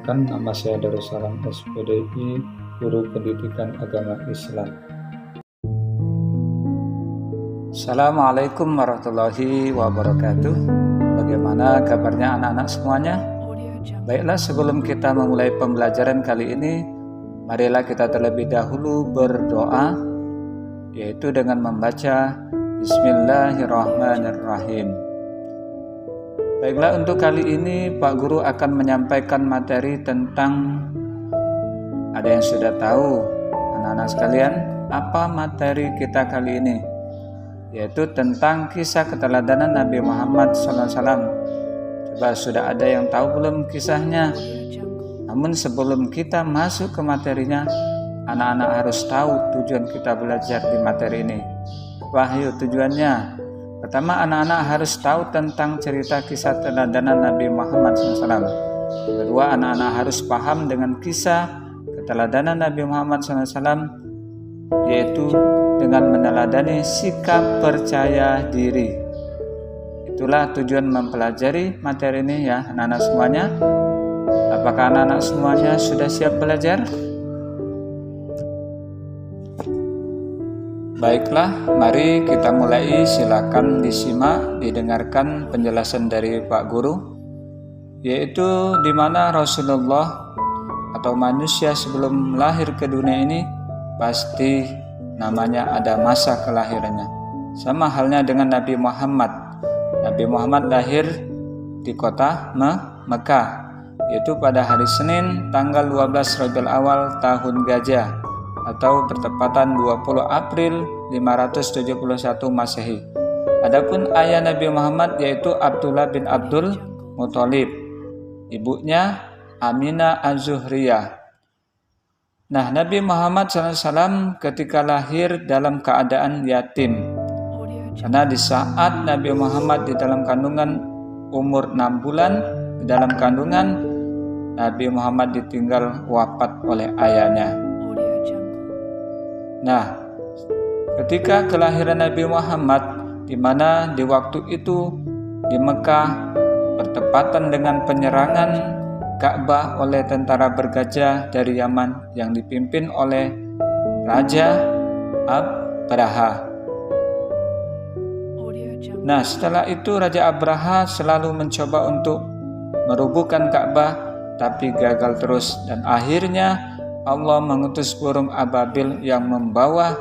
Perkenalkan, nama saya Darussalam SPDI, Guru Pendidikan Agama Islam. Assalamualaikum warahmatullahi wabarakatuh. Bagaimana kabarnya anak-anak semuanya? Baiklah, sebelum kita memulai pembelajaran kali ini, marilah kita terlebih dahulu berdoa, yaitu dengan membaca Bismillahirrahmanirrahim. Baiklah, untuk kali ini Pak Guru akan menyampaikan materi tentang, ada yang sudah tahu anak-anak sekalian apa materi kita kali ini, yaitu tentang kisah keteladanan Nabi Muhammad SAW. Coba sudah ada yang tahu belum kisahnya? Namun sebelum kita masuk ke materinya, anak-anak harus tahu tujuan kita belajar di materi ini. Wahyu tujuannya. Pertama, anak-anak harus tahu tentang cerita kisah keteladanan Nabi Muhammad SAW. Kedua, anak-anak harus paham dengan kisah keteladanan Nabi Muhammad SAW, yaitu dengan meneladani sikap percaya diri. Itulah tujuan mempelajari materi ini ya anak-anak semuanya. Apakah anak-anak semuanya sudah siap belajar? Baiklah, mari kita mulai. Silakan disimak, didengarkan penjelasan dari Pak Guru, yaitu di mana Rasulullah atau manusia sebelum lahir ke dunia ini pasti namanya ada masa kelahirannya. Sama halnya dengan Nabi Muhammad. Nabi Muhammad lahir di kota Mekah, yaitu pada hari Senin tanggal 12 Rabiul Awal tahun Gajah, atau bertepatan 20 April 571 Masehi. Adapun ayah Nabi Muhammad yaitu Abdullah bin Abdul Muthalib, ibunya Aminah Az-Zuhriyah. Nah, Nabi Muhammad SAW ketika lahir dalam keadaan yatim, karena di saat Nabi Muhammad di dalam kandungan umur 6 bulan, di dalam kandungan Nabi Muhammad ditinggal wafat oleh ayahnya. Nah, ketika kelahiran Nabi Muhammad, di mana di waktu itu di Mekah bertepatan dengan penyerangan Ka'bah oleh tentara bergajah dari Yaman yang dipimpin oleh Raja Abraha. Nah, setelah itu Raja Abraha selalu mencoba untuk merubuhkan Ka'bah, tapi gagal terus, dan akhirnya Allah mengutus burung ababil yang membawa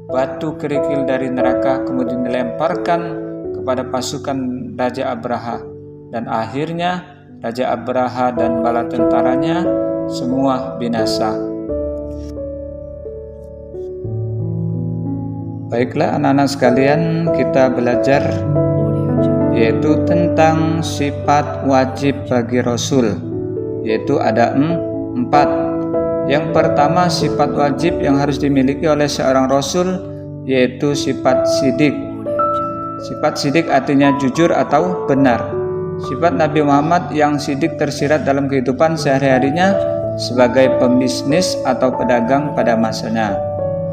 batu kerikil dari neraka, kemudian dilemparkan kepada pasukan Raja Abraha, dan akhirnya Raja Abraha dan bala tentaranya semua binasa. Baiklah anak-anak sekalian, kita belajar yaitu tentang sifat wajib bagi Rasul, yaitu ada 4. Yang pertama, sifat wajib yang harus dimiliki oleh seorang Rasul yaitu sifat sidik. Sifat sidik artinya jujur atau benar. Sifat Nabi Muhammad yang sidik tersirat dalam kehidupan sehari-harinya sebagai pembisnis atau pedagang pada masanya.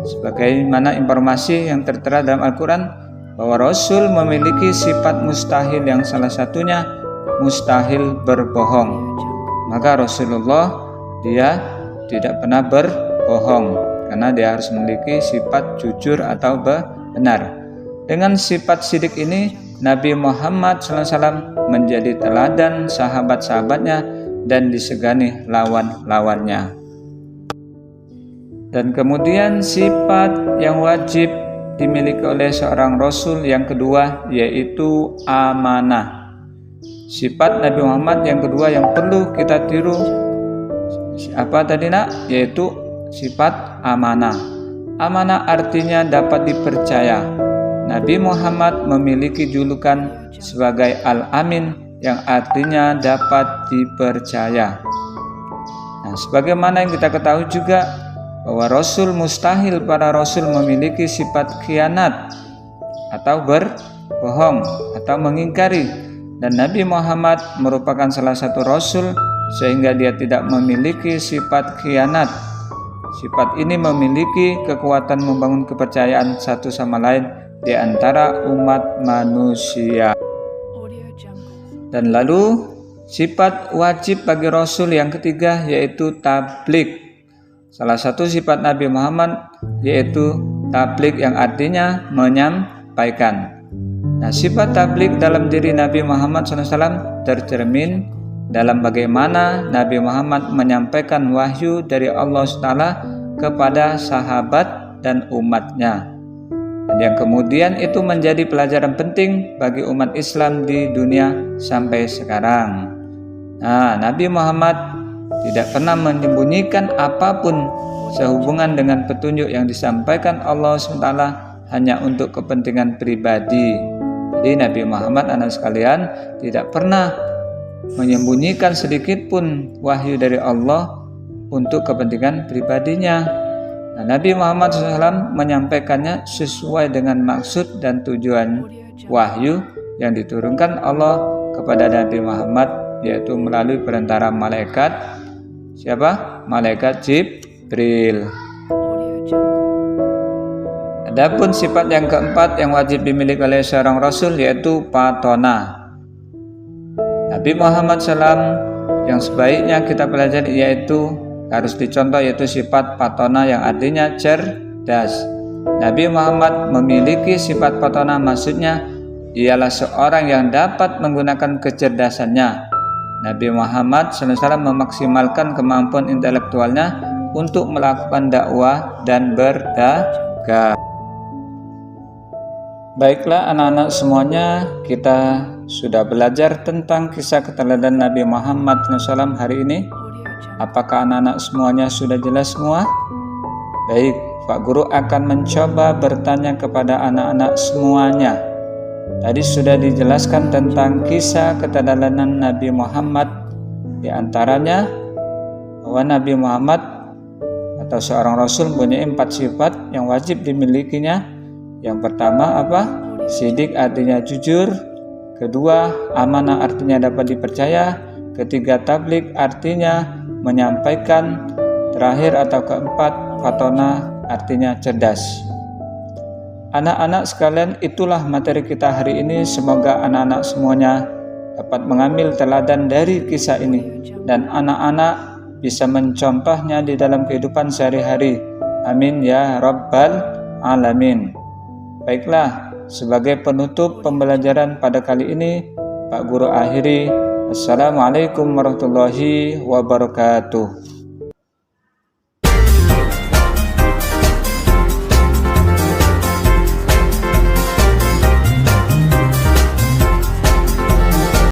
Sebagaimana informasi yang tertera dalam Al-Quran bahwa Rasul memiliki sifat mustahil yang salah satunya mustahil berbohong. Maka Rasulullah dia tidak pernah berbohong karena dia harus memiliki sifat jujur atau benar. Dengan sifat sidik ini Nabi Muhammad SAW menjadi teladan sahabat-sahabatnya dan disegani lawan-lawannya. Dan kemudian sifat yang wajib dimiliki oleh seorang Rasul yang kedua yaitu amanah. Sifat Nabi Muhammad yang kedua yang perlu kita tiru apa tadi nak? Yaitu sifat amanah. Amanah artinya dapat dipercaya. Nabi Muhammad memiliki julukan sebagai Al-Amin yang artinya dapat dipercaya. Nah, sebagaimana yang kita ketahui juga bahwa Rasul mustahil para Rasul memiliki sifat khianat atau berbohong atau mengingkari, dan Nabi Muhammad merupakan salah satu Rasul sehingga dia tidak memiliki sifat khianat. Sifat ini memiliki kekuatan membangun kepercayaan satu sama lain di antara umat manusia. Dan lalu Sifat wajib bagi Rasul yang ketiga yaitu tabligh. Salah satu sifat Nabi Muhammad yaitu tabligh yang artinya menyampaikan. Nah, sifat tabligh dalam diri Nabi Muhammad SAW tercermin dalam bagaimana Nabi Muhammad menyampaikan wahyu dari Allah SWT kepada sahabat dan umatnya. Dan yang kemudian itu menjadi pelajaran penting bagi umat Islam di dunia sampai sekarang. Nah, Nabi Muhammad tidak pernah menyembunyikan apapun sehubungan dengan petunjuk yang disampaikan Allah SWT hanya untuk kepentingan pribadi. Jadi Nabi Muhammad, anak sekalian, tidak pernah menyembunyikan sedikit pun wahyu dari Allah untuk kepentingan pribadinya. Nah, Nabi Muhammad SAW menyampaikannya sesuai dengan maksud dan tujuan wahyu yang diturunkan Allah kepada Nabi Muhammad, yaitu melalui perantara malaikat. Siapa? Malaikat Jibril. Adapun sifat yang keempat yang wajib dimiliki oleh seorang Rasul yaitu patona. Nabi Muhammad SAW yang sebaiknya kita pelajari yaitu harus dicontoh yaitu sifat patona yang artinya cerdas. Nabi Muhammad memiliki sifat patona, maksudnya ialah seorang yang dapat menggunakan kecerdasannya. Nabi Muhammad SAW memaksimalkan kemampuan intelektualnya untuk melakukan dakwah dan berdagang. Baiklah anak-anak semuanya, kita sudah belajar tentang kisah keteladanan Nabi Muhammad SAW hari ini. Apakah anak-anak semuanya sudah jelas semua? Baik, Pak Guru akan mencoba bertanya kepada anak-anak semuanya. Tadi sudah dijelaskan tentang kisah keteladanan Nabi Muhammad. Di antaranya bahwa Nabi Muhammad atau seorang Rasul mempunyai 4 sifat yang wajib dimilikinya. Yang pertama apa? Sidik artinya jujur. Kedua, amanah artinya dapat dipercaya. Ketiga, tabligh artinya menyampaikan. Terakhir atau keempat, fatona artinya cerdas. Anak-anak sekalian, itulah materi kita hari ini. Semoga anak-anak semuanya dapat mengambil teladan dari kisah ini dan anak-anak bisa mencontohnya di dalam kehidupan sehari-hari. Amin ya rabbal alamin. Baiklah, sebagai penutup pembelajaran pada kali ini, Pak Guru akhiri. Assalamualaikum warahmatullahi wabarakatuh.